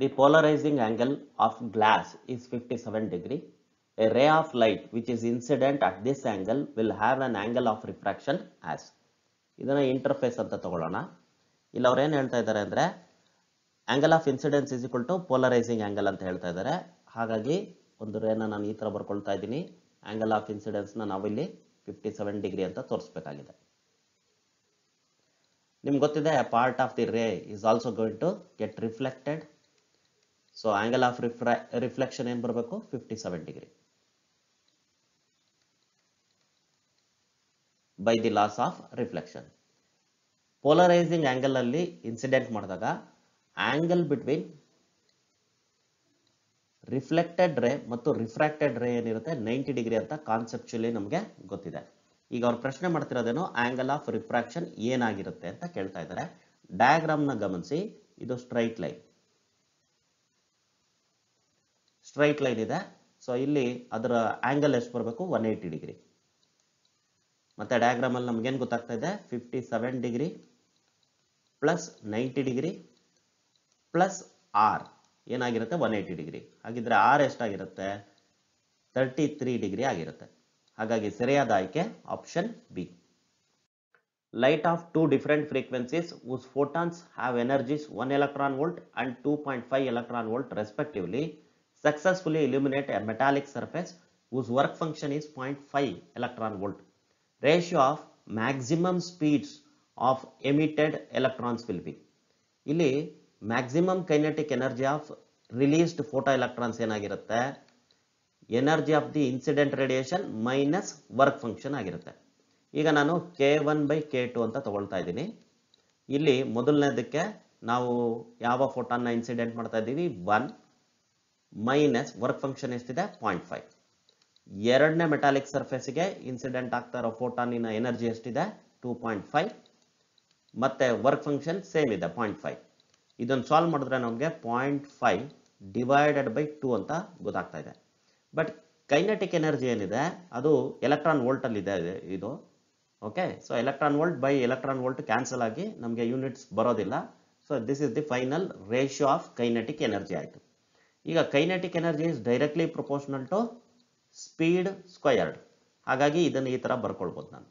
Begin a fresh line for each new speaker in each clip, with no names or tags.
The polarizing angle of glass is 57 degree. A ray of light which is incident at this angle will have an angle of refraction as. ಇದನ್ನ interface ಅಂತ ತಗೊಳ್ಳೋಣ. ಇಲ್ಲಿ ಅವ್ರು ಏನು ಹೇಳ್ತಾ ಇದ್ದಾರೆ ಅಂದರೆ angle of incidence is equal to polarising angle ಅಂತ ಹೇಳ್ತಾ ಇದ್ದಾರೆ. ಹಾಗಾಗಿ ಒಂದು ರೇನ ನಾನು ಈ ಥರ ಬರ್ಕೊಳ್ತಾ ಇದ್ದೀನಿ. ಆಂಗಲ್ ಆಫ್ ಇನ್ಸಿಡೆನ್ಸ್ನ ನಾವಿಲ್ಲಿ 57 ಡಿಗ್ರಿ ಅಂತ ತೋರಿಸ್ಬೇಕಾಗಿದೆ. ನಿಮ್ಗೆ ಗೊತ್ತಿದೆ part of the ray is also going to get reflected. So angle of reflection ಏನು ಬರಬೇಕು 57 degree by the laws of reflection. Polarising angle ಅಲ್ಲಿ ಇನ್ಸಿಡೆಂಟ್ ಮಾಡಿದಾಗ ಆಂಗಲ್ ಬಿಟ್ವೀನ್ ರಿಫ್ಲೆಕ್ಟೆಡ್ ರೇ ಮತ್ತು ರಿಫ್ರಾಕ್ಟೆಡ್ ರೇ ಏನಿರುತ್ತೆ 90 ಡಿಗ್ರಿ ಅಂತ ಕಾನ್ಸೆಪ್ಚುಲಿ ನಮಗೆ ಗೊತ್ತಿದೆ. ಈಗ ಅವ್ರು ಪ್ರಶ್ನೆ ಮಾಡ್ತಿರೋದೇನು ಆಂಗಲ್ ಆಫ್ ರಿಫ್ರಾಕ್ಷನ್ ಏನಾಗಿರುತ್ತೆ ಅಂತ ಕೇಳ್ತಾ ಇದ್ದಾರೆ. ಡಯಾಗ್ರಾಮ್ನ ಗಮನಿಸಿ, ಇದು ಸ್ಟ್ರೈಟ್ ಲೈನ್ ಇದೆ. ಸೊ ಇಲ್ಲಿ ಅದರ ಆಂಗಲ್ ಎಷ್ಟು ಬರಬೇಕು 180 ಡಿಗ್ರಿ. ಮತ್ತೆ ಡಯಾಗ್ರಾಮ್ ಅಲ್ಲಿ ನಮ್ಗೇನು ಗೊತ್ತಾಗ್ತಾ ಇದೆ 57 degree plus 90 degree plus r ಏನಾಗಿರುತ್ತೆ 180 ಡಿಗ್ರಿ. ಹಾಗಿದ್ರೆ ಆರ್ ಎಷ್ಟಾಗಿರುತ್ತೆ 33 ಡಿಗ್ರಿ ಆಗಿರುತ್ತೆ. ಹಾಗಾಗಿ ಸರಿಯಾದ ಆಯ್ಕೆ option B. Light of two different frequencies whose photons have energies 1 electron volt and 2.5 electron volt respectively successfully illuminate a metallic surface whose work function is 0.5 electron volt. Ratio of maximum speeds of emitted electrons will be. ಇಲ್ಲಿ maximum kinetic energy of released photoelectrons ಏನಾಗಿರುತ್ತೆ energy of the incident radiation minus work function ಆಗಿರುತ್ತೆ. ಈಗ ನಾನು K1/K2 ಅಂತ ತಗೊಳ್ತಾ ಇದ್ದೀನಿ. ಇಲ್ಲಿ ಮೊದಲನೇದಕ್ಕೆ ನಾವು ಯಾವ ಫೋಟಾನ್ನ ಇನ್ಸಿಡೆಂಟ್ ಮಾಡ್ತಾ ಇದ್ದೀವಿ 1 ಮೈನಸ್ ವರ್ಕ್ ಫಂಕ್ಷನ್ ಎಷ್ಟಿದೆ 0.5. ಎರಡನೇ ಮೆಟಾಲಿಕ್ ಸರ್ಫೇಸ್ಗೆ ಇನ್ಸಿಡೆಂಟ್ ಆಗ್ತಾ ಇರೋ ಫೋಟಾನಿನ ಎನರ್ಜಿ ಎಷ್ಟಿದೆ 2.5 ಮತ್ತೆ ವರ್ಕ್ ಫಂಕ್ಷನ್ ಸೇಮ್ ಇದೆ 0.5. ಇದನ್ನು ಸಾಲ್ವ್ ಮಾಡಿದ್ರೆ ನಮಗೆ 0.5 ಡಿವೈಡೆಡ್ ಬೈ 2 ಅಂತ ಗೊತ್ತಾಗ್ತಾ ಇದೆ. ಬಟ್ ಕೈನೆಟಿಕ್ ಎನರ್ಜಿ ಏನಿದೆ ಅದು ಎಲೆಕ್ಟ್ರಾನ್ ವೋಲ್ಟ್ ಅಲ್ಲಿ ಇದೆ ಇದು. Okay, so electron volt by electron volt cancel ಆಗಿ ನಮಗೆ ಯೂನಿಟ್ಸ್ ಬರೋದಿಲ್ಲ. So this is the final ratio of kinetic energy ಆಯಿತು. ಈಗ kinetic energy is directly proportional to speed squared. ಹಾಗಾಗಿ ಇದನ್ನು ಈ ತರ ಬರ್ಕೊಳ್ಬೋದು ನಾನು.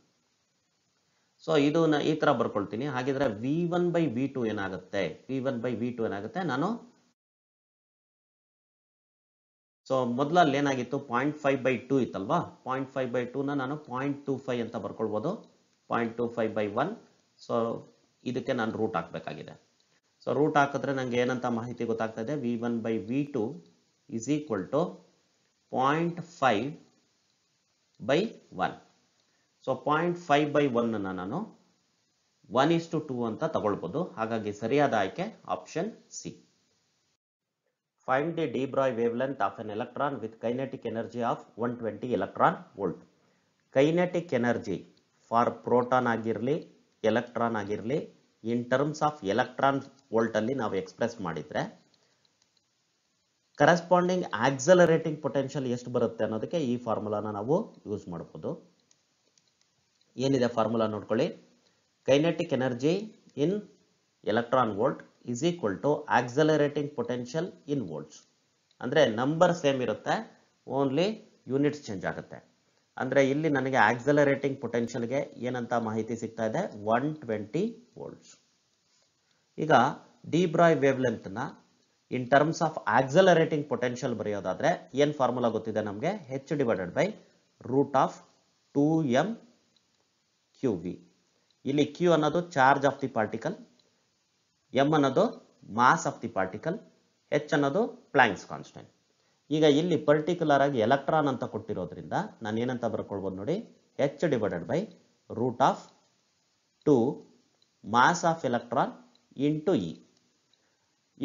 ಸೊ ಇದನ್ನ ಈ ತರ ಬರ್ಕೊಳ್ತೀನಿ. ಹಾಗಿದ್ರೆ V1/V2 ಏನಾಗುತ್ತೆ ನಾನು ಸೊ ಮೊದಲಲ್ಲಿ ಏನಾಗಿತ್ತು 0.5/2 ಇತ್ತಲ್ವಾ, 0.5/2ನ ನಾನು 0.25 ಅಂತ ಬರ್ಕೊಳ್ಬೋದು. 0.25/1. ಸೊ ಇದಕ್ಕೆ ನಾನು ರೂಟ್ ಹಾಕಬೇಕಾಗಿದೆ. ಸೊ ರೂಟ್ ಹಾಕಿದ್ರೆ ನನಗೆ ಏನಂತ ಮಾಹಿತಿ ಗೊತ್ತಾಗ್ತಾ ಇದೆ V1/V2 is equal to 0.5/1. So 0.5/1 ನಾನು 1:2 ಅಂತ ತಗೊಳ್ಬೋದು. ಹಾಗಾಗಿ ಸರಿಯಾದ ಆಯ್ಕೆ option C. Find the de Broglie wavelength of an electron with kinetic energy of 120 electron volt. Kinetic energy for proton ಆಗಿರಲಿ ಎಲೆಕ್ಟ್ರಾನ್ ಆಗಿರಲಿ ಇನ್ ಟರ್ಮ್ಸ್ ಆಫ್ ಎಲೆಕ್ಟ್ರಾನ್ ವೋಲ್ಟ್ ಅಲ್ಲಿ ನಾವು ಎಕ್ಸ್ಪ್ರೆಸ್ ಮಾಡಿದ್ರೆ ಕರೆಸ್ಪಾಂಡಿಂಗ್ ಆಕ್ಸಲರೇಟಿಂಗ್ ಪೊಟೆನ್ಷಿಯಲ್ ಎಷ್ಟು ಬರುತ್ತೆ ಅನ್ನೋದಕ್ಕೆ ಈ ಫಾರ್ಮುಲಾನ ನಾವು ಯೂಸ್ ಮಾಡಬಹುದು. ಏನಿದೆ ಫಾರ್ಮುಲಾ ನೋಡ್ಕೊಳ್ಳಿ. Kinetic energy in electron volt is equal to accelerating potential in volts. ಅಂದ್ರೆ ನಂಬರ್ ಸೇಮ್ ಇರುತ್ತೆ, ಓನ್ಲಿ ಯೂನಿಟ್ಸ್ ಚೇಂಜ್ ಆಗುತ್ತೆ. ಅಂದ್ರೆ ಇಲ್ಲಿ ನನಗೆ ಆಕ್ಸಲರೇಟಿಂಗ್ ಪೊಟೆನ್ಷಿಯಲ್ಗೆ ಏನಂತ ಮಾಹಿತಿ ಸಿಗ್ತಾ ಇದೆ 120 ವೋಲ್ಟ್ಸ್. ಈಗ ಡಿ ಬ್ರಾಯ್ ವೇವ್ ಲೆಂತ್ ನ in terms of accelerating potential ಬರೆಯೋದಾದ್ರೆ ಏನ್ ಫಾರ್ಮುಲಾ ಗೊತ್ತಿದೆ ನಮಗೆ h/√2m/qv. ಇಲ್ಲಿ q ಅನ್ನೋದು charge of the particle, m ಅನ್ನೋದು mass of the particle, h ಅನ್ನೋದು ಪ್ಲಾಂಕ್ಸ್ ಕಾನ್ಸ್ಟೆಂಟ್. ಈಗ ಇಲ್ಲಿ ಪರ್ಟಿಕ್ಯುಲರ್ ಆಗಿ ಎಲೆಕ್ಟ್ರಾನ್ ಅಂತ ಕೊಟ್ಟಿರೋದ್ರಿಂದ ನಾನು ಏನಂತ ಬರ್ಕೊಳ್ಬೋದು ನೋಡಿ h/√2 mass of electron into e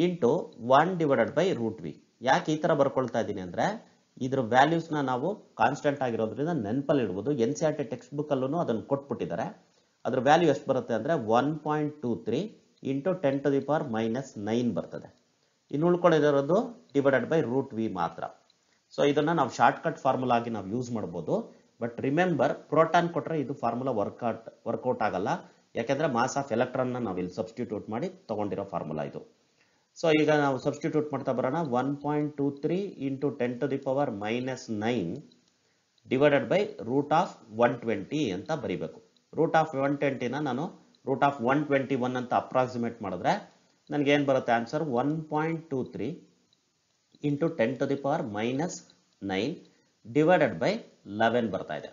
into 1/√v. ಯಾಕೆ ಈ ತರ ಬರ್ಕೊಳ್ತಾ ಇದ್ದೀನಿ ಅಂದ್ರೆ ಇದ್ರ ವ್ಯಾಲ್ಯೂಸ್ನ ನಾವು ಕಾನ್ಸ್ಟೆಂಟ್ ಆಗಿರೋದ್ರಿಂದ ನೆನಪಲ್ಲಿ ಇಡ್ಬೋದು. NCERT ಟೆಕ್ಸ್ಟ್ ಬುಕ್ ಅಲ್ಲೂ ಅದನ್ನು ಕೊಟ್ಬಿಟ್ಟಿದ್ದಾರೆ. ಅದ್ರ ವ್ಯಾಲ್ಯೂ ಎಷ್ಟು ಬರುತ್ತೆ ಅಂದ್ರೆ 1.23 ಇಂಟು 10⁻⁻9 ಬರ್ತದೆ. ಇನ್ನು ಉಳ್ಕೊಂಡಿರೋದು /√v ಮಾತ್ರ. ಸೊ ಇದನ್ನ ನಾವು ಶಾರ್ಟ್ ಕಟ್ ಫಾರ್ಮುಲಾ ಆಗಿ ನಾವು ಯೂಸ್ ಮಾಡ್ಬೋದು. ಬಟ್ ರಿಮೆಂಬರ್ ಪ್ರೋಟಾನ್ ಕೊಟ್ರೆ ಇದು ಫಾರ್ಮುಲಾ ವರ್ಕೌಟ್ ಆಗಲ್ಲ. ಯಾಕೆಂದ್ರೆ ಮಾಸ್ ಆಫ್ ಎಲೆಕ್ಟ್ರಾನ್ ನಾವು ಇಲ್ಲಿ ಸಬ್ಸ್ಟಿಟ್ಯೂಟ್ ಮಾಡಿ ತಗೊಂಡಿರೋ ಫಾರ್ಮುಲಾ ಇದು. ಸೊ ಈಗ ನಾವು ಸಬ್ಸ್ಟಿಟ್ಯೂಟ್ ಮಾಡ್ತಾ ಬರೋಣ. 1.23 into 10 to the power minus 9 divided by root of 120 ಅಂತ ಬರೀಬೇಕು. ರೂಟ್ ಆಫ್ 120ನ ನಾನು ರೂಟ್ ಆಫ್ 121 ಅಂತ ಅಪ್ರಾಕ್ಸಿಮೇಟ್ ಮಾಡಿದ್ರೆ ನನಗೆ ಏನು ಬರುತ್ತೆ answer? 1.23 into 10 to the power minus 9 divided by 11 ಬರ್ತಾ ಇದೆ.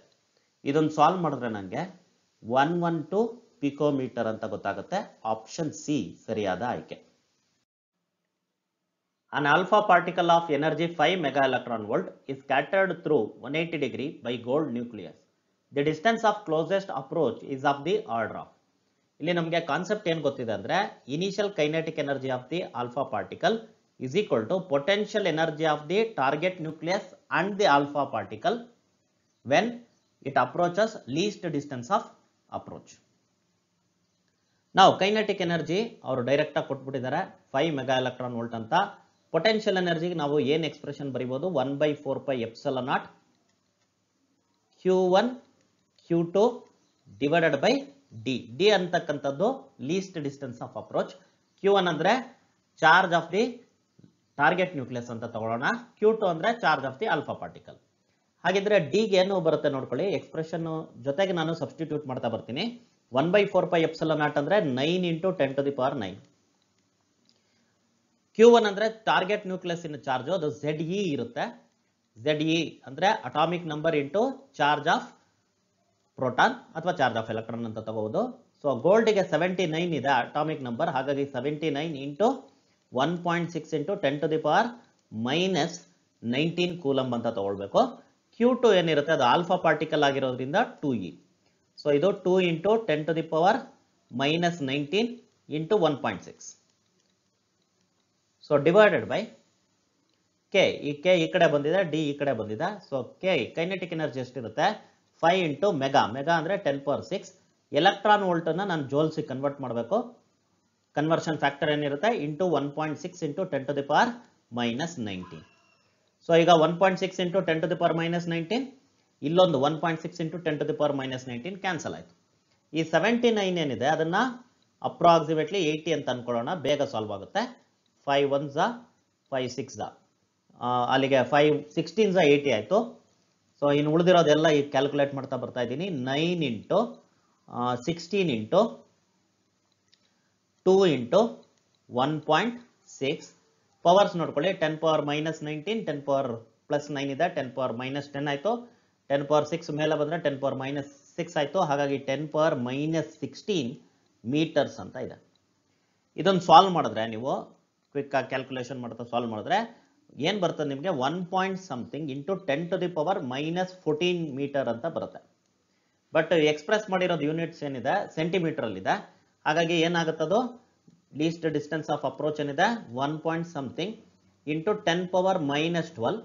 ಇದನ್ನು ಸಾಲ್ವ್ ಮಾಡಿದ್ರೆ ನನಗೆ 112 ಪಿಕೋಮೀಟರ್ ಅಂತ ಗೊತ್ತಾಗುತ್ತೆ. ಆಪ್ಷನ್ ಸಿ ಸರಿಯಾದ ಆಯ್ಕೆ. An alpha particle of energy 5 mega electron volt is scattered through 180 degree by gold nucleus. The distance of closest approach is of the order of. ಇಲ್ಲಿ ನಮಗೆ ಕಾನ್ಸೆಪ್ಟ್ ಏನು ಗೊತ್ತಿದೆ ಅಂದ್ರೆ initial kinetic energy of the alpha particle is equal to potential energy of the target nucleus and the alpha particle when it approaches least distance of approach. ನಾವು kinetic energy ಅವರು direct ಆಗಿ ಕೊಟ್ಬಿಟ್ಟಿದ್ದಾರೆ 5 mega electron volt ಅಂತ. Potential ಎನರ್ಜಿಗೆ ನಾವು ಏನು expression ಬರೀಬಹುದು? 1/4 pi epsilon naught q1 q2 divided by D. D ಅಂತಕ್ಕಂಥದ್ದು least distance of approach. q1 ಅಂದ್ರೆ charge of the target nucleus ಅಂತ ತಗೊಳ್ಳೋಣ. q2 ಅಂದ್ರೆ charge of the alpha particle. ಹಾಗಿದ್ರೆ ಡಿಗೆ ಏನು ಬರುತ್ತೆ ನೋಡ್ಕೊಳ್ಳಿ. ಎಕ್ಸ್ಪ್ರೆಷನ್ ಜೊತೆಗೆ ನಾನು ಸಬ್ಸ್ಟಿಟ್ಯೂಟ್ ಮಾಡ್ತಾ ಬರ್ತೀನಿ. 1/4 pi epsilon naught ಅಂದ್ರೆ 9 into 10 to the power 9. Q1 ಅಂದ್ರೆ ಟಾರ್ಗೆಟ್ ನ್ಯೂಕ್ಲಿಯಸ್ ಇನ್ ಚಾರ್ಜ್, ಅದು ZE ಇರುತ್ತೆ. ZE ಅಂದ್ರೆ atomic number into charge of proton ಅಥವಾ ಚಾರ್ಜ್ ಆಫ್ ಎಲೆಕ್ಟ್ರಾನ್ ಅಂತ ತಗೋಬಹುದು. ಸೊ ಗೋಲ್ಡ್ಗೆ 79 ಇದೆ ಅಟಾಮಿಕ್ ನಂಬರ್, ಹಾಗಾಗಿ 79 into 1.6 into 10 to the power minus 19 coulomb ಅಂತ ತಗೊಳ್ಬೇಕು. Q2 ಏನಿರುತ್ತೆ ಅದು ಆಲ್ಫಾ ಪಾರ್ಟಿಕಲ್ ಆಗಿರೋದ್ರಿಂದ 2E. ಸೊ ಇದು 2 into 10 to the power minus 19 into 1.6. So divided by K. ಈ ಕೆ ಈ ಕಡೆ ಬಂದಿದೆ, ಡಿ ಈ ಕಡೆ ಬಂದಿದೆ. ಸೊ ಕೆ ಕೈನೆಟಿಕ್ ಎನರ್ಜಿ ಎಷ್ಟಿರುತ್ತೆ? 5 ಇಂಟು ಮೆಗಾ. ಮೆಗಾ ಅಂದರೆ 10⁶. ಎಲೆಕ್ಟ್ರಾನ್ ವೋಲ್ಟನ್ನು ನಾನು ಜೋಲ್ಸಿ ಕನ್ವರ್ಟ್ ಮಾಡಬೇಕು. ಕನ್ವರ್ಷನ್ ಫ್ಯಾಕ್ಟರ್ ಏನಿರುತ್ತೆ? Into 1.6 into 10 to the power minus 19. So ಈಗ 1.6 into 10 to the power minus 19, ಇಲ್ಲೊಂದು 1.6 into 10 to the power minus 19 cancel ಆಯಿತು. ಈ 79 ಏನಿದೆ ಅದನ್ನು ಅಪ್ರಾಕ್ಸಿಮೇಟ್ಲಿ 80 ಅಂತ ಅನ್ಕೊಳ್ಳೋಣ, ಬೇಗ ಸಾಲ್ವ್ ಆಗುತ್ತೆ. 5 1s 5 6s ಅಲ್ಲಿಗೆ 5 16s 80 ಆಯಿತು. ಸೊ ಇನ್ನು ಉಳಿದಿರೋದೆಲ್ಲ ಈಗ ಕ್ಯಾಲ್ಕುಲೇಟ್ ಮಾಡ್ತಾ ಬರ್ತಾ ಇದ್ದೀನಿ. 9 ಇಂಟು 16 ಇಂಟು 2 ಇಂಟು 1.6 ಪವರ್ಸ್ ನೋಡ್ಕೊಳ್ಳಿ. 10 power minus 19, 10 power plus 9 ಇದೆ, 10 power minus 10 ಆಯಿತು. 10 power 6 ಮೇಲೆ ಬಂದರೆ 10 power minus 6 ಆಯಿತು. ಹಾಗಾಗಿ 10 power minus 16 ಮೀಟರ್ಸ್ ಅಂತ ಇದೆ. ಇದನ್ನು ಸಾಲ್ವ್ ಮಾಡಿದ್ರೆ ನೀವು ಕ್ವಿಕ್ ಆಗಿ ಕ್ಯಾಲ್ಕುಲೇಷನ್ ಮಾಡ್ತಾ ಸಾಲ್ವ್ ಮಾಡಿದ್ರೆ ಏನು ಬರ್ತದೆ ನಿಮಗೆ? 1 point something into 10 to the power minus 14 metre ಅಂತ ಬರುತ್ತೆ. ಬಟ್ ಎಕ್ಸ್ಪ್ರೆಸ್ ಮಾಡಿರೋದು ಯೂನಿಟ್ಸ್ ಏನಿದೆ ಸೆಂಟಿಮೀಟರ್ ಅಲ್ಲಿ ಇದೆ. ಹಾಗಾಗಿ ಏನಾಗುತ್ತದು? ಲೀಸ್ಟ್ ಡಿಸ್ಟೆನ್ಸ್ ಆಫ್ ಅಪ್ರೋಚ್ ಏನಿದೆ 1 point something into 10 power minus 12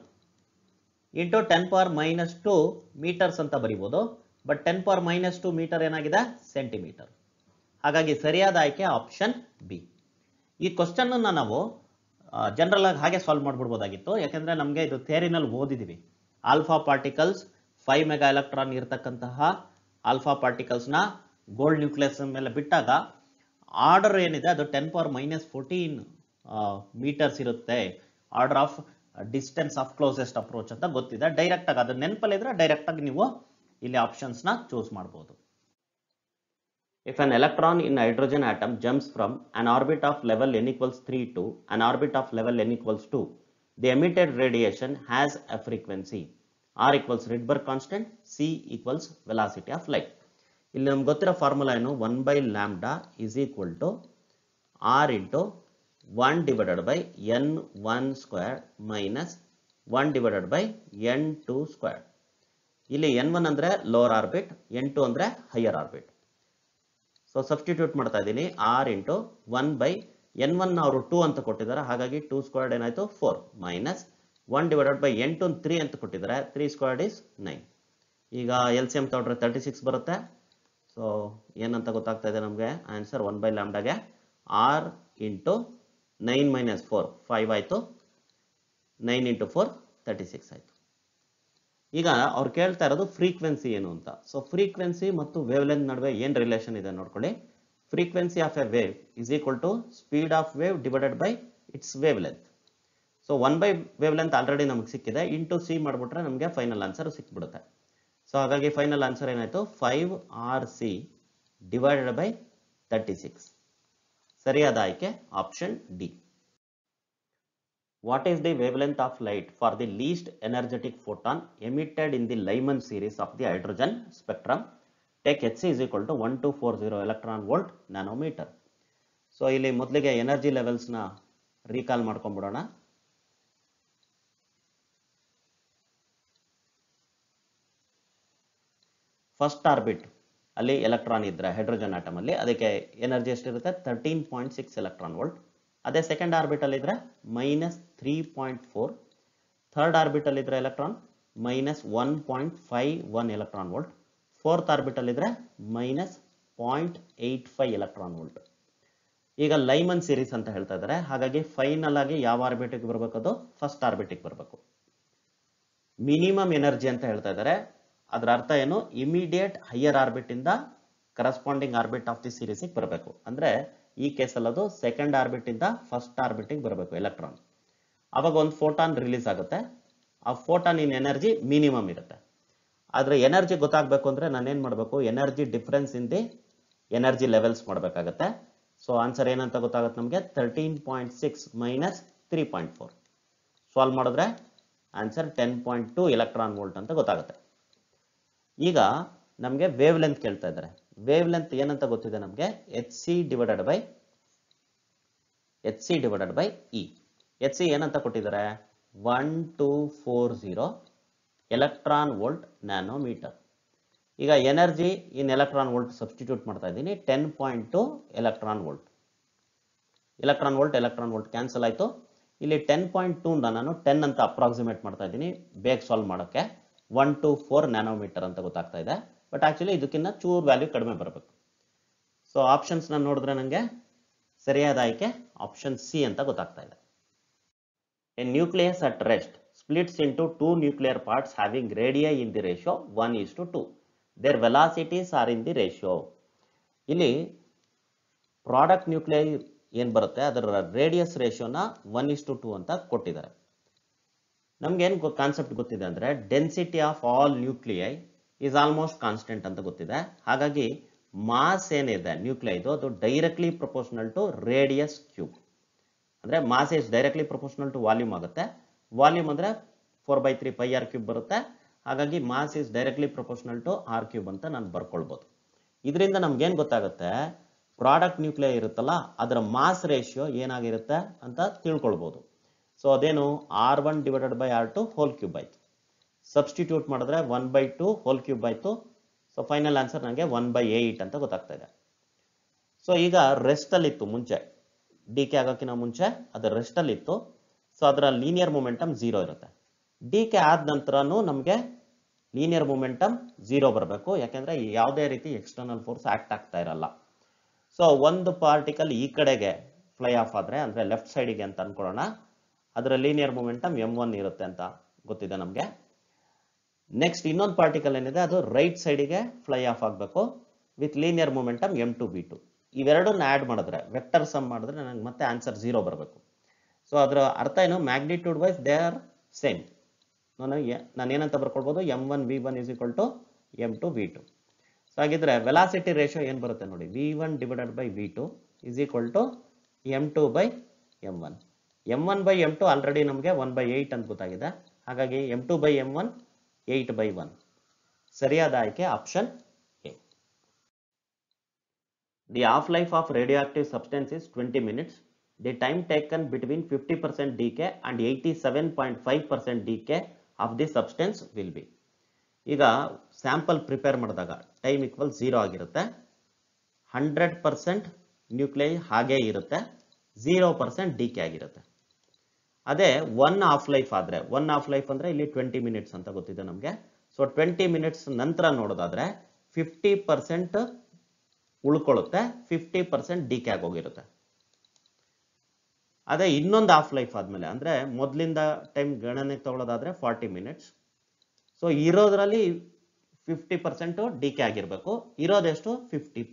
into 10 power minus 2 metres ಅಂತ ಬರೀಬೋದು. ಬಟ್ 10 power minus 2 ಮೀಟರ್ ಏನಾಗಿದೆ? ಸೆಂಟಿಮೀಟರ್. ಹಾಗಾಗಿ ಸರಿಯಾದ ಆಯ್ಕೆ ಆಪ್ಷನ್ ಬಿ. ಈ ಕ್ವಶನ್ ಅನ್ನ ನಾವು ಜನರಲ್ ಆಗಿ ಹಾಗೆ ಸಾಲ್ವ್ ಮಾಡ್ಬಿಡ್ಬೋದಾಗಿತ್ತು, ಯಾಕೆಂದ್ರೆ ನಮಗೆ ಇದು ಥಿಯರಿನಲ್ಲಿ ಓದಿದೀವಿ. ಆಲ್ಫಾ ಪಾರ್ಟಿಕಲ್ಸ್ 5 ಮೆಗಾ ಎಲೆಕ್ಟ್ರಾನ್ ಇರತಕ್ಕಂತಹ ಆಲ್ಫಾ ಪಾರ್ಟಿಕಲ್ಸ್ನ ಗೋಲ್ಡ್ ನ್ಯೂಕ್ಲಿಯಸ್ ಮೇಲೆ ಬಿಟ್ಟಾಗ ಆರ್ಡರ್ ಏನಿದೆ ಅದು 10 power minus 14 ಮೀಟರ್ಸ್ ಇರುತ್ತೆ. Order of distance of closest approach ಅಂತ ಗೊತ್ತಿದೆ. ಡೈರೆಕ್ಟ್ ಆಗಿ ಅದು ನೆನಪಲ್ಲಿದ್ರೆ ಡೈರೆಕ್ಟ್ ಆಗಿ ನೀವು ಇಲ್ಲಿ ಆಪ್ಷನ್ಸ್ ನ ಚೂಸ್ ಮಾಡಬಹುದು. If an electron in a hydrogen atom jumps from an orbit of level n equals 3 to an orbit of level n equals 2, the emitted radiation has a frequency. R equals Rydberg constant, C equals velocity of light. ಇಲ್ಲಿ ನಮ್ಗೆ ಗೊತ್ತಿರೋ formula ಏನು? 1/λ is equal to R into 1 divided by n1 square minus 1 divided by n2 square. ಇಲ್ಲಿ n1 ಅಂದ್ರೆ lower orbit, n2 ಅಂದ್ರೆ higher orbit. So substitute ಮಾಡ್ತಾ ಇದ್ದೀನಿ. R into 1/n1 ಅವರು 2 ಅಂತ ಕೊಟ್ಟಿದ್ದಾರೆ, ಹಾಗಾಗಿ 2 ಸ್ಕ್ವೇರ್ಡ್ ಏನಾಯ್ತು 4 ಮೈನಸ್ 1 ಡಿವೈಡೆಡ್ ಬೈ n2 3 ಅಂತ ಕೊಟ್ಟಿದ್ದಾರೆ, 3 ಸ್ಕ್ವೇರ್ಡ್ ಇಸ್ 9. ಈಗ LCM ತಗೊಂಡ್ರೆ 36 ಬರುತ್ತೆ. ಸೊ ಏನಂತ ಗೊತ್ತಾಗ್ತಾ ಇದೆ ನಮಗೆ ಆನ್ಸರ್? 1/λಗೆ ಆರ್ ಇಂಟು 9 ಮೈನಸ್ 4 5 ಆಯಿತು, 9 ಇಂಟು 4 36 ಆಯಿತು. ಈಗ ಅವ್ರು ಕೇಳ್ತಾ ಇರೋದು ಫ್ರೀಕ್ವೆನ್ಸಿ ಏನು ಅಂತ. ಸೊ ಫ್ರೀಕ್ವೆನ್ಸಿ ಮತ್ತು ವೇವ್ ಲೆಂತ್ ನಡುವೆ ಏನು ರಿಲೇಷನ್ ಇದೆ ನೋಡ್ಕೊಳ್ಳಿ. Frequency of a wave is equal to speed of wave divided by its wavelength. So 1 by wavelength already ನಮಗೆ ಸಿಕ್ಕಿದೆ, ಇಂಟು ಸಿ ಮಾಡಿಬಿಟ್ರೆ ನಮಗೆ ಫೈನಲ್ ಆನ್ಸರ್ ಸಿಕ್ಬಿಡುತ್ತೆ. ಸೊ ಹಾಗಾಗಿ ಫೈನಲ್ ಆನ್ಸರ್ ಏನಾಯಿತು 5RC ಡಿವೈಡೆಡ್ ಬೈ 36. ಸರಿಯಾದ ಆಯ್ಕೆ option d. What is the wavelength of light for the least energetic photon emitted in the Lyman series of the hydrogen spectrum? Take Hc is equal to 1240 electron volt nanometer. So ಇಲ್ಲಿ ಮೊದಲಿಗೆ energy levels ನ recall ಮಾಡ್ಕೊಂಡ್ಬಿಡೋಣ. First orbit ಅಲ್ಲಿ electron ಇದ್ರೆ hydrogen atom ಅಲ್ಲಿ ಅದಕ್ಕೆ energy ಎಷ್ಟಿರುತ್ತೆ 13.6 electron volt. ಅದೇ second orbital ಇದ್ರೆ -3.4. ಥರ್ಡ್ ಆರ್ಬಿಟಲ್ ಇದ್ರೆ electron -1.51 electron volt. Fourth orbital ಇದ್ರೆ -0.85 ಎಲೆಕ್ಟ್ರಾನ್ ವೋಲ್ಟ್. ಈಗ ಲೈಮನ್ ಸೀರೀಸ್ ಅಂತ ಹೇಳ್ತಾ ಇದ್ದಾರೆ, ಹಾಗಾಗಿ ಫೈನಲ್ ಆಗಿ ಯಾವ ಆರ್ಬಿಟಿಗೆ ಬರಬೇಕು, ಅದು ಫಸ್ಟ್ ಆರ್ಬಿಟಿಗೆ ಬರಬೇಕು. ಮಿನಿಮಮ್ ಎನರ್ಜಿ ಅಂತ ಹೇಳ್ತಾ ಇದ್ದಾರೆ, ಅದರ ಅರ್ಥ ಏನು, ಇಮಿಡಿಯೇಟ್ ಹೈಯರ್ ಆರ್ಬಿಟ್ ಇಂದ corresponding orbit of the series ಬರಬೇಕು. ಅಂದ್ರೆ ಈ ಕೇಸಲ್ಲಿ ಅದು ಸೆಕೆಂಡ್ ಆರ್ಬಿಟ್ ಇಂದ ಫಸ್ಟ್ ಆರ್ಬಿಟಿಗೆ ಬರಬೇಕು ಎಲೆಕ್ಟ್ರಾನ್. ಅವಾಗ ಒಂದು ಫೋಟಾನ್ ರಿಲೀಸ್ ಆಗುತ್ತೆ. ಆ ಫೋಟಾನ್ ಇನ್ ಎನರ್ಜಿ ಮಿನಿಮಮ್ ಇರುತ್ತೆ. ಆದ್ರೆ ಎನರ್ಜಿ ಗೊತ್ತಾಗಬೇಕು ಅಂದ್ರೆ ನಾನೇನ್ ಮಾಡಬೇಕು, energy difference in the energy levels ಮಾಡಬೇಕಾಗತ್ತೆ. ಸೊ ಆನ್ಸರ್ ಏನಂತ ಗೊತ್ತಾಗುತ್ತೆ ನಮಗೆ 13.6 ಮೈನಸ್ 3.4. ಸಾಲ್ವ್ ಮಾಡಿದ್ರೆ ಆನ್ಸರ್ 10.2 ಎಲೆಕ್ಟ್ರಾನ್ ವೋಲ್ಟ್ ಅಂತ ಗೊತ್ತಾಗುತ್ತೆ. ಈಗ ನಮಗೆ ವೇವ್ ಲೆಂತ್ ಕೇಳ್ತಾ ಇದ್ದಾರೆ. ವೇವ್ ಲೆಂತ್ ಏನಂತ ಗೊತ್ತಿದೆ ನಮಗೆ, Hc divided by E. Hc ಏನಂತ ಕೊಟ್ಟಿದ್ದಾರೆ 1240 ಎಲೆಕ್ಟ್ರಾನ್ ವೋಲ್ಟ್ ನ್ಯಾನೋಮೀಟರ್. ಈಗ energy in electron volt substitute ಮಾಡ್ತಾ ಇದ್ದೀನಿ, 10.2 electron volt. Electron volt cancel ಆಯ್ತು. ಇಲ್ಲಿ 10.2 ನಾನು 10 ಅಂತ ಅಪ್ರಾಕ್ಸಿಮೇಟ್ ಮಾಡ್ತಾ ಇದ್ದೀನಿ ಬೇಗ ಸಾಲ್ವ್ ಮಾಡೋಕ್ಕೆ. 124 ನ್ಯಾನೋಮೀಟರ್ ಅಂತ ಗೊತ್ತಾಗ್ತಾ ಇದೆ, ಬಟ್ ಆಕ್ಚುಲಿ ಇದಕ್ಕಿಂತ ಚೂರ್ ವ್ಯಾಲ್ಯೂ ಕಡಿಮೆ ಬರಬೇಕು. ಸೊ ಆಪ್ಷನ್ಸ್ ನೋಡಿದ್ರೆ ನನಗೆ ಸರಿಯಾದ ಆಯ್ಕೆ ಆಪ್ಷನ್ ಸಿ ಅಂತ ಗೊತ್ತಾಗ್ತಾ ಇದೆ. A nucleus at rest splits into two nuclear parts having radii in the ratio 1:2. Their velocities are in the ratio. ಇಲ್ಲಿ ಪ್ರಾಡಕ್ಟ್ ನ್ಯೂಕ್ಲಿಯೈ ಏನ್ ಬರುತ್ತೆ ಅದರ ರೇಡಿಯಸ್ ರೇಷಿಯೋನ 1:2 ಅಂತ ಕೊಟ್ಟಿದ್ದಾರೆ. ನಮ್ಗೆ ಏನ್ ಕಾನ್ಸೆಪ್ಟ್ ಗೊತ್ತಿದೆ ಅಂದ್ರೆ density of all nuclei is almost constant ಅಂತ ಗೊತ್ತಿದೆ. ಹಾಗಾಗಿ ಮಾಸ್ ಏನಿದೆ ನ್ಯೂಕ್ಲಿಯೈದು ಅದು directly proportional to radius cube. ಅಂದ್ರೆ mass is directly proportional to volume ಆಗುತ್ತೆ. ವಾಲ್ಯೂಮ್ ಅಂದ್ರೆ 4/3 ಪೈ ಆರ್ ಕ್ಯೂಬ್ ಬರುತ್ತೆ. ಹಾಗಾಗಿ mass is directly proportional to R cube ಅಂತ ನಾನು ಬರ್ಕೊಳ್ಬಹುದು. ಇದರಿಂದ ನಮ್ಗೇನ್ ಗೊತ್ತಾಗುತ್ತೆ, ಪ್ರಾಡಕ್ಟ್ ನ್ಯೂಕ್ಲಿಯೈ ಇರುತ್ತಲ್ಲ ಅದರ ಮಾಸ್ ರೇಷಿಯೋ ಏನಾಗಿರುತ್ತೆ ಅಂತ ತಿಳ್ಕೊಳ್ಬಹುದು. ಸೊ ಅದೇನು R1 divided by R2 whole cube ಆಯ್ತು. ಸಬ್ಸ್ಟಿಟ್ಯೂಟ್ ಮಾಡಿದ್ರೆ 1/2 ಹೋಲ್ ಕ್ಯೂಬ್ ಆಯ್ತು. ಸೊ ಫೈನಲ್ ಆನ್ಸರ್ ನನಗೆ 1/8 ಅಂತ ಗೊತ್ತಾಗ್ತಾ ಇದೆ. ಸೊ ಈಗ ರೆಸ್ಟ್ ಅಲ್ಲಿ ಇತ್ತು ಮುಂಚೆ, ಡಿ ಕೆ ಆಗೋಕ್ಕಿಂತ ಮುಂಚೆ ಅದು ರೆಸ್ಟ್ ಅಲ್ಲಿ ಇತ್ತು. ಸೊ ಅದರ ಲೀನಿಯರ್ ಮೊಮೆಂಟಮ್ 0 ಇರುತ್ತೆ. ಡಿ ಕೆ ಆದ ನಂತರನೂ ನಮಗೆ ಲೀನಿಯರ್ ಮೊಮೆಂಟಮ್ 0 ಬರಬೇಕು, ಯಾಕೆಂದ್ರೆ ಯಾವುದೇ ರೀತಿ ಎಕ್ಸ್ಟರ್ನಲ್ ಫೋರ್ಸ್ ಆಕ್ಟ್ ಆಗ್ತಾ ಇರಲ್ಲ. ಸೊ ಒಂದು ಪಾರ್ಟಿಕಲ್ ಈ ಕಡೆಗೆ ಫ್ಲೈ ಆಫ್ ಆದ್ರೆ ಅಂದ್ರೆ ಲೆಫ್ಟ್ ಸೈಡಿಗೆ ಅಂತ ಅನ್ಕೊಳ್ಳೋಣ, ಅದರ ಲೀನಿಯರ್ ಮೊಮೆಂಟಮ್ m1 ಇರುತ್ತೆ ಅಂತ ಗೊತ್ತಿದೆ ನಮಗೆ. ನೆಕ್ಸ್ಟ್ ಇನ್ನೊಂದು ಪಾರ್ಟಿಕಲ್ ಏನಿದೆ ಅದು ರೈಟ್ ಸೈಡಿಗೆ ಫ್ಲೈ ಆಫ್ ಆಗಬೇಕು with linear momentum m2 b2. ಇವೆರಡನ್ನ ಆಡ್ ಮಾಡಿದ್ರೆ ವೆಕ್ಟರ್ ಸಮ್ ಮಾಡಿದ್ರೆ ನನಗೆ ಮತ್ತೆ ಆನ್ಸರ್ 0 ಬರಬೇಕು. ಸೊ ಅದರ ಅರ್ಥ ಏನು, magnitude wise they are same. ನಾನು ಏನಂತ ಬರ್ಕೊಳ್ಬೋದು, m1 v1 is equal to m2 v2. So ಹಾಗಿದ್ರೆ ವೆಲಾಸಿಟಿ ರೇಷಿಯೋ ಏನು ಬರುತ್ತೆ ನೋಡಿ, v1 divided by v2 is equal to m2 by m1. m1 by m2 already ನಮಗೆ 1/8 ಅಂತ ಗೊತ್ತಾಗಿದೆ. ಹಾಗಾಗಿ m2 ಬೈ m1 8/1. ಸರಿಯಾದ ಆಯ್ಕೆ option A. The half life of radioactive substance is 20 minutes. The time taken between 50% decay and 87.5% decay of the substance will be. ಈಗ sample prepare ಮಾಡಿದಾಗ time equal 0 ಆಗಿರುತ್ತೆ. 100% nuclei ಹಾಗೆ ಇರುತ್ತೆ, 0% ಡಿಕೆ ಆಗಿರುತ್ತೆ. ಅದೇ one half life ಆದ್ರೆ, one half life ಅಂದ್ರೆ ಇಲ್ಲಿ 20 minutes ಅಂತ ಗೊತ್ತಿದೆ ನಮಗೆ. ಸೊ 20 minutes ನಂತರ ನೋಡೋದಾದ್ರೆ 50% ಉಳ್ಕೊಳ್ಳುತ್ತೆ, 50% ಡಿಕೆ ಆಗೋಗಿರುತ್ತೆ. ಅದೇ ಇನ್ನೊಂದು ಹಾಫ್ ಲೈಫ್ ಆದ್ಮೇಲೆ ಅಂದ್ರೆ ಮೊದಲಿಂದ ಟೈಮ್ ಗಣನೆ ತಗೊಳ್ಳೋದಾದ್ರೆ 40 minutes. ಸೊ ಇರೋದ್ರಲ್ಲಿ 50% ಡಿಕೆ ಆಗಿರ್ಬೇಕು, ಇರೋದೆಷ್ಟು 50,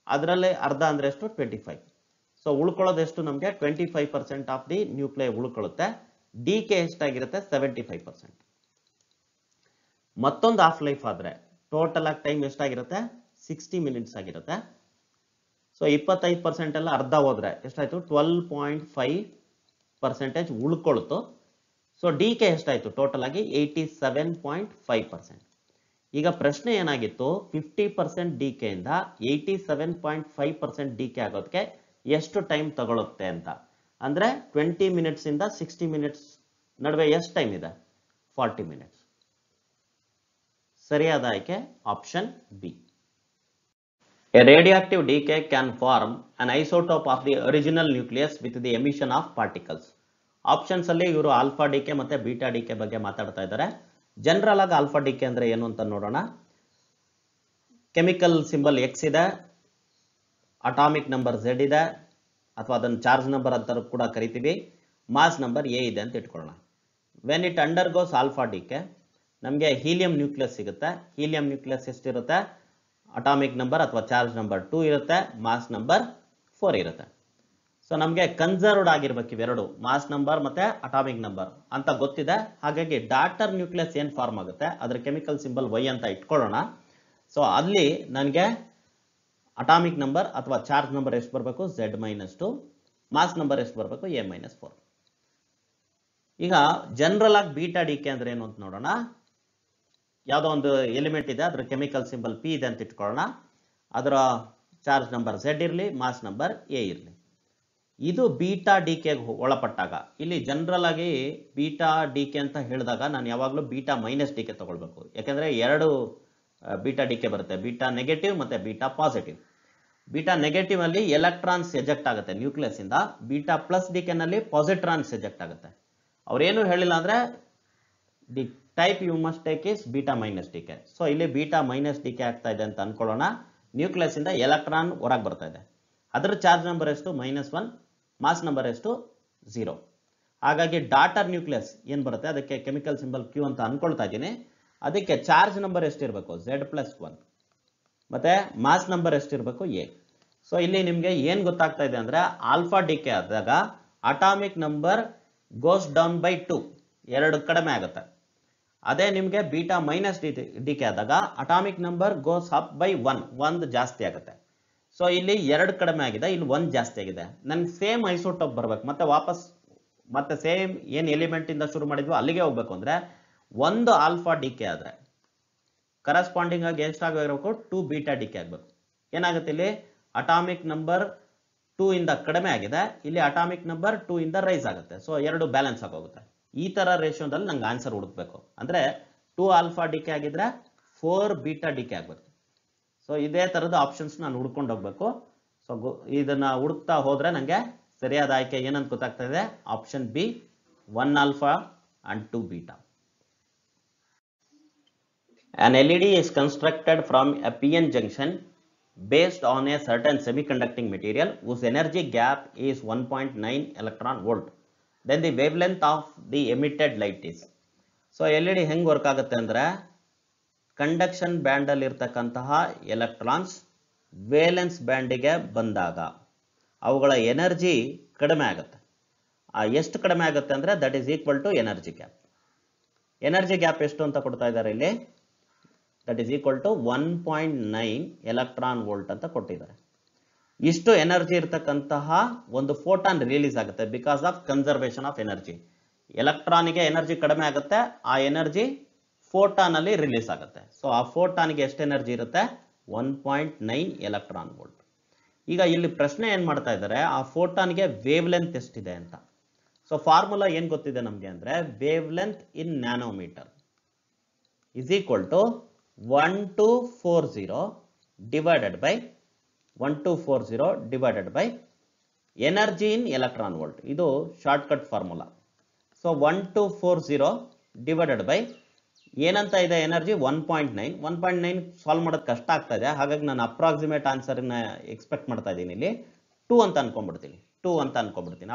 ಅದರಲ್ಲಿ ಅರ್ಧ ಅಂದ್ರೆ ಎಷ್ಟು 25. ಸೊ ಉಳ್ಕೊಳ್ಳೋದು ಎಷ್ಟು ನಮಗೆ 25% ಆಫ್ ದಿ ನ್ಯೂಕ್ಲಿಯೈ ಉಳ್ಕೊಳ್ಳುತ್ತೆ. ಡಿಕೆ ಎಷ್ಟಾಗಿರುತ್ತೆ 75%. ಮತ್ತೊಂದು ಹಾಫ್ ಲೈಫ್ ಆದ್ರೆ ಟೋಟಲ್ ಆಗಿ ಟೈಮ್ ಎಷ್ಟಾಗಿರುತ್ತೆ 60 ಮಿನಿಟ್ಸ್ ಆಗಿರುತ್ತೆ. ಸೊ 25% ಎಲ್ಲ ಅರ್ಧ ಹೋದ್ರೆ ಎಷ್ಟಾಯ್ತು 12.5% ಉಳ್ಕೊಳ್ತು. ಸೊ ಡಿಕೆ ಎಷ್ಟಾಯ್ತು ಟೋಟಲ್ ಆಗಿ 87.5%. ಈಗ ಪ್ರಶ್ನೆ ಏನಾಗಿತ್ತು 50% ಡಿಕೆ ಇಂದ 87.5% ಡಿಕೆ ಆಗೋದಕ್ಕೆ ಎಷ್ಟು ಟೈಮ್ ತಗೊಳುತ್ತೆ ಅಂತ. ಅಂದ್ರೆ 20 ಮಿನಿಟ್ಸ್ ಇಂದ 60 ಮಿನಿಟ್ಸ್ ನಡುವೆ ಎಷ್ಟು ಟೈಮ್ ಇದೆ 40 ಮಿನಿಟ್ಸ್. ಸರಿಯಾದ ಆಯ್ಕೆ option B. A radioactive decay can form an isotope of the original nucleus with the emission of particles. Options ಅಲ್ಲಿ ಇವರು ಆಲ್ಫಾ ಡಿಕೆ ಮತ್ತೆ ಬೀಟಾ ಡಿಕೆ ಬಗ್ಗೆ ಮಾತಾಡ್ತಾ ಇದ್ದಾರೆ. ಜನರಲ್ ಆಗಿ ಆಲ್ಫಾ ಡಿಕೆ ಅಂದ್ರೆ ಏನು ಅಂತ ನೋಡೋಣ. ಕೆಮಿಕಲ್ ಸಿಂಬಲ್ ಎಕ್ಸ್ ಇದೆ, ಅಟಾಮಿಕ್ ನಂಬರ್ ಝೆಡ್ ಇದೆ, ಅಥವಾ ಅದನ್ನು ಚಾರ್ಜ್ ನಂಬರ್ ಅಂತ ಕೂಡ ಕರಿತೀವಿ, ಮಾಸ್ ನಂಬರ್ ಎ ಇದೆ ಅಂತ ಇಟ್ಕೊಳ್ಳೋಣ. When it undergoes alpha decay ನಮಗೆ ಹೀಲಿಯಂ ನ್ಯೂಕ್ಲಿಯಸ್ ಸಿಗುತ್ತೆ. ಹೀಲಿಯಂ ನ್ಯೂಕ್ಲಿಯಸ್ ಎಷ್ಟಿರುತ್ತೆ ಅಟಾಮಿಕ್ ನಂಬರ್ ಅಥವಾ ಚಾರ್ಜ್ ನಂಬರ್ 2 ಇರುತ್ತೆ, ಮಾಸ್ ನಂಬರ್ 4 ಇರುತ್ತೆ. ಸೊ ನಮಗೆ ಕನ್ಸರ್ವ್ಡ್ ಆಗಿರ್ಬೇಕು ಇವೆರಡು, ಮಾಸ್ ನಂಬರ್ ಮತ್ತೆ ಅಟಾಮಿಕ್ ನಂಬರ್ ಅಂತ ಗೊತ್ತಿದೆ. ಹಾಗಾಗಿ ಡಾಟರ್ ನ್ಯೂಕ್ಲಿಯಸ್ ಏನ್ ಫಾರ್ಮ್ ಆಗುತ್ತೆ ಅದ್ರ ಕೆಮಿಕಲ್ ಸಿಂಬಲ್ ವೈ ಅಂತ ಇಟ್ಕೊಳ್ಳೋಣ. ಸೊ ಅಲ್ಲಿ ನನಗೆ ಅಟಾಮಿಕ್ ನಂಬರ್ ಅಥವಾ ಚಾರ್ಜ್ ನಂಬರ್ ಎಷ್ಟು ಬರಬೇಕು Z-2, ಮಾಸ್ ನಂಬರ್ ಎಷ್ಟು ಬರಬೇಕು A-4. ಈಗ ಜನರಲ್ ಆಗಿ ಬೀಟಾ ಡಿಕೆ ಅಂದ್ರೆ ಏನು ಅಂತ ನೋಡೋಣ. ಯಾವುದೋ ಒಂದು ಎಲಿಮೆಂಟ್ ಇದೆ, ಅದ್ರ ಕೆಮಿಕಲ್ ಸಿಂಬಲ್ ಪಿ ಇದೆ ಅಂತ ಇಟ್ಕೊಳ್ಳೋಣ. ಅದರ ಚಾರ್ಜ್ ನಂಬರ್ Z ಇರಲಿ, ಮಾಸ್ ನಂಬರ್ ಎ ಇರಲಿ. ಇದು ಬೀಟಾ ಡಿಕೆ ಒಳಪಟ್ಟಾಗ ಇಲ್ಲಿ ಜನರಲ್ ಆಗಿ ಬೀಟಾ ಡಿಕೆ ಅಂತ ಹೇಳಿದಾಗ ನಾನು ಯಾವಾಗಲೂ ಬೀಟಾ ಮೈನಸ್ ಡಿಕೆ ತಗೊಳ್ಬೇಕು. ಯಾಕಂದ್ರೆ ಎರಡು ಬೀಟಾ ಡಿಕೆ ಬರುತ್ತೆ, ಬೀಟಾ ನೆಗೆಟಿವ್ ಮತ್ತೆ ಬೀಟಾ ಪಾಸಿಟಿವ್. ಬೀಟಾ ನೆಗೆಟಿವ್ ಅಲ್ಲಿ ಎಲೆಕ್ಟ್ರಾನ್ಸ್ ಎಜೆಕ್ಟ್ ಆಗುತ್ತೆ ನ್ಯೂಕ್ಲಿಯಸ್ ಇಂದ, ಬೀಟಾ ಪ್ಲಸ್ ಡಿಕೆ ನಲ್ಲಿ ಪಾಸಿಟ್ರಾನ್ಸ್ ಎಜೆಕ್ಟ್ ಆಗುತ್ತೆ. ಅವ್ರೇನು ಹೇಳಿಲ್ಲ ಅಂದ್ರೆ the type you must take is beta minus decay. So ಇಲ್ಲಿ ಬೀಟಾ ಮೈನಸ್ ಡಿಕೆ ಆಗ್ತಾ ಇದೆ ಅಂತ ಅನ್ಕೊಳ್ಳೋಣ. ನ್ಯೂಕ್ಲಿಯಸ್ ಇಂದ ಎಲೆಕ್ಟ್ರಾನ್ ಹೊರಗೆ ಬರ್ತಾ ಇದೆ, ಅದರ ಚಾರ್ಜ್ ನಂಬರ್ ಎಷ್ಟು -1, ಮಾಸ್ ನಂಬರ್ ಎಷ್ಟು 0. ಹಾಗಾಗಿ ಡಾಟರ್ ನ್ಯೂಕ್ಲಿಯಸ್ ಏನ್ ಬರುತ್ತೆ ಅದಕ್ಕೆ ಕೆಮಿಕಲ್ ಸಿಂಬಲ್ ಕ್ಯೂ ಅಂತ ಅನ್ಕೊಳ್ತಾ ಇದ್ದೀನಿ. ಅದಕ್ಕೆ ಚಾರ್ಜ್ ನಂಬರ್ ಎಷ್ಟಿರಬೇಕು Z+1 ಮತ್ತೆ ಮಾಸ್ ನಂಬರ್ ಎಷ್ಟಿರಬೇಕು A. ಸೊ ಇಲ್ಲಿ ನಿಮ್ಗೆ ಏನ್ ಗೊತ್ತಾಗ್ತಾ ಇದೆ ಅಂದ್ರೆ ಆಲ್ಫಾ ಡಿಕೆ ಆದಾಗ atomic number goes down by 2, 2 ಕಡಿಮೆ ಆಗುತ್ತೆ. ಅದೇ ನಿಮ್ಗೆ ಬೀಟಾ ಮೈನಸ್ ಡಿಕೆ ಆದಾಗ atomic number goes up by 1 ಜಾಸ್ತಿ ಆಗುತ್ತೆ. ಸೊ ಇಲ್ಲಿ 2 ಕಡಿಮೆ ಆಗಿದೆ, ಇಲ್ಲಿ 1 ಜಾಸ್ತಿ ಆಗಿದೆ. ನನ್ಗೆ ಸೇಮ್ ಐಸೋಟೋಪ್ ಬರ್ಬೇಕು, ಮತ್ತೆ ವಾಪಸ್ ಮತ್ತೆ ಸೇಮ್ ಏನ್ ಎಲಿಮೆಂಟ್ ಇಂದ ಶುರು ಮಾಡಿದ್ವಿ ಅಲ್ಲಿಗೆ ಹೋಗ್ಬೇಕು ಅಂದ್ರೆ ಒಂದು ಆಲ್ಫಾ ಡಿಕೆ ಆದ್ರೆ ಕರೆಸ್ಪಾಂಡಿಂಗ್ ಆಗಿ ಎಷ್ಟಾಗಬೇಕು 2 ಬೀಟಾ ಡಿಕೆ ಆಗ್ಬೇಕು. ಏನಾಗುತ್ತೆ ಇಲ್ಲಿ ಅಟಾಮಿಕ್ ನಂಬರ್ 2 ಇಂದ ಕಡಿಮೆ ಆಗಿದೆ, ಇಲ್ಲಿ ಅಟಾಮಿಕ್ ನಂಬರ್ 2 ಇಂದ ರೈಸ್ ಆಗುತ್ತೆ. ಸೊ 2 ಬ್ಯಾಲೆನ್ಸ್ ಆಗೋಗುತ್ತೆ. ಈ ತರ ರೇಷಿಯೋದಲ್ಲಿ ನಂಗೆ ಆನ್ಸರ್ ಹುಡುಕ್ಬೇಕು ಅಂದ್ರೆ 2 ಆಲ್ಫಾ ಡಿಕೆ ಆಗಿದ್ರೆ 4 ಬೀಟಾ ಡಿಕೆ ಆಗ್ಬೇಕು. ಸೊ ಇದೇ ತರದ ಆಪ್ಷನ್ಸ್ ನಾನು ಹುಡ್ಕೊಂಡು ಹೋಗ್ಬೇಕು. ಸೊ ಇದನ್ನ ಹುಡುಕ್ತಾ ಹೋದ್ರೆ ನಂಗೆ ಸರಿಯಾದ ಆಯ್ಕೆ ಏನಂತ ಗೊತ್ತಾಗ್ತಾ ಇದೆ, option B 1 alpha and 2 beta. An LED is constructed from a PN junction based on a certain semiconducting material whose energy gap is 1.9 electron volt. Then the wavelength of the emitted light is. So LED ಹೆಂಗ್ work ಆಗುತ್ತೆ ಅಂದ್ರೆ conduction band ಅಲ್ಲಿ ಇರ್ತಕ್ಕಂತಹ electrons valence ಬ್ಯಾಂಡಿಗೆ ಬಂದಾಗ ಅವುಗಳ energy ಕಡಿಮೆ ಆಗುತ್ತೆ. ಎಷ್ಟು ಕಡಿಮೆ ಆಗುತ್ತೆ ಅಂದ್ರೆ that is equal to energy gap. Energy gap ಎಷ್ಟು ಅಂತ ಕೊಡ್ತಾ ಇದ್ದಾರೆ ಇಲ್ಲಿ, that is equal to 1.9 electron volt ಅಂತ ಕೊಟ್ಟಿದ್ದಾರೆ. ಇಷ್ಟು ಎನರ್ಜಿ ಇರ್ತಕ್ಕಂತಹ ಒಂದು ಫೋಟಾನ್ ರಿಲೀಸ್ ಆಗುತ್ತೆ because of conservation of energy. ಎಲೆಕ್ಟ್ರಾನಿಗೆ ಎನರ್ಜಿ ಕಡಿಮೆ ಆಗುತ್ತೆ, ಆ ಎನರ್ಜಿ ಫೋಟಾನ್ ಅಲ್ಲಿ ರಿಲೀಸ್ ಆಗುತ್ತೆ. ಸೊ ಆ ಫೋಟಾನ್ಗೆ ಎಷ್ಟು ಎನರ್ಜಿ ಇರುತ್ತೆ 1.9 ಎಲೆಕ್ಟ್ರಾನ್ ವೋಲ್ಟ್. ಈಗ ಇಲ್ಲಿ ಪ್ರಶ್ನೆ ಏನ್ ಮಾಡ್ತಾ ಇದ್ದಾರೆ, ಆ ಫೋಟಾನ್ಗೆ ವೇವ್ ಲೆಂತ್ ಎಷ್ಟಿದೆ ಅಂತ. ಸೊ ಫಾರ್ಮುಲಾ ಏನ್ ಗೊತ್ತಿದೆ ನಮ್ಗೆ ಅಂದ್ರೆ wave length in nanometre is equal to 1240 divided by energy in electron volt. ಇದು short cut formula. So 1240 divided by ಏನಂತ ಇದೆ ಎನರ್ಜಿ 1.9 ಸಾಲ್ವ್ ಮಾಡೋದು ಕಷ್ಟ ಆಗ್ತಾ ಇದೆ. ಹಾಗಾಗಿ ನಾನು ಅಪ್ರಾಕ್ಸಿಮೇಟ್ ಆನ್ಸರ್ ಎಕ್ಸ್ಪೆಕ್ಟ್ ಮಾಡ್ತಾ ಇದ್ದೀನಿ. ಇಲ್ಲಿ 2 ಅಂತ ಅನ್ಕೊಂಡ್ಬಿಡ್ತೀನಿ.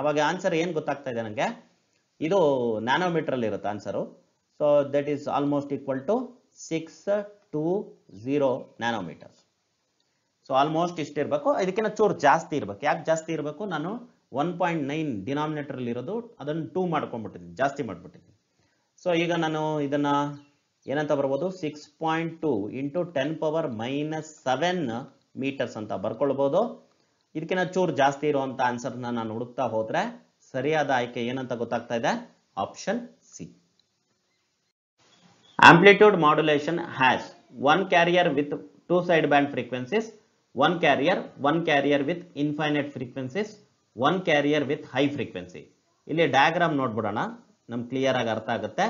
ಅವಾಗ ಆನ್ಸರ್ ಏನ್ ಗೊತ್ತಾಗ್ತಾ ಇದೆ ನನಗೆ, ಇದು ನ್ಯಾನೋಮೀಟರ್ ಅಲ್ಲಿ ಇರುತ್ತೆ answer. So that is almost equal to 620 nanometres. So almost ಇಷ್ಟಿರಬೇಕು, ಇದಕ್ಕಿಂತ ಚೂರು ಜಾಸ್ತಿ ಇರಬೇಕು. ಯಾಕೆ ಜಾಸ್ತಿ ಇರಬೇಕು, ನಾನು 1.9 ಡಿನಾಮಿನೇಟರ್ ಇರೋದು ಅದನ್ನು 2 ಮಾಡ್ಕೊಂಡ್ಬಿಟ್ಟಿದ್ದೀನಿ, ಜಾಸ್ತಿ ಮಾಡ್ಬಿಟ್ಟಿದ್ದೀನಿ. ಸೊ ಈಗ ನಾನು ಇದನ್ನ ಏನಂತ ಬರ್ಬೋದು, 6.2 ಇಂಟು 10⁻⁻7 ಮೀಟರ್ಸ್ ಅಂತ ಬರ್ಕೊಳ್ಬೋದು. ಇದಕ್ಕಿಂತ ಚೂರು ಜಾಸ್ತಿ ಇರುವಂತ ಆನ್ಸರ್ನ ನಾನು ಹುಡುಕ್ತಾ ಹೋದ್ರೆ ಸರಿಯಾದ ಆಯ್ಕೆ ಏನಂತ ಗೊತ್ತಾಗ್ತಾ ಇದೆ, option C. Amplitude modulation has 1 carrier with 2 sideband frequencies, 1 carrier with infinite frequencies, 1 carrier with high frequency. ಇಲ್ಲಿ ಡಯಾಗ್ರಾಮ್ ನೋಡ್ಬಿಡೋಣ, ನಮ್ಗೆ ಕ್ಲಿಯರ್ ಆಗಿ ಅರ್ಥ ಆಗುತ್ತೆ.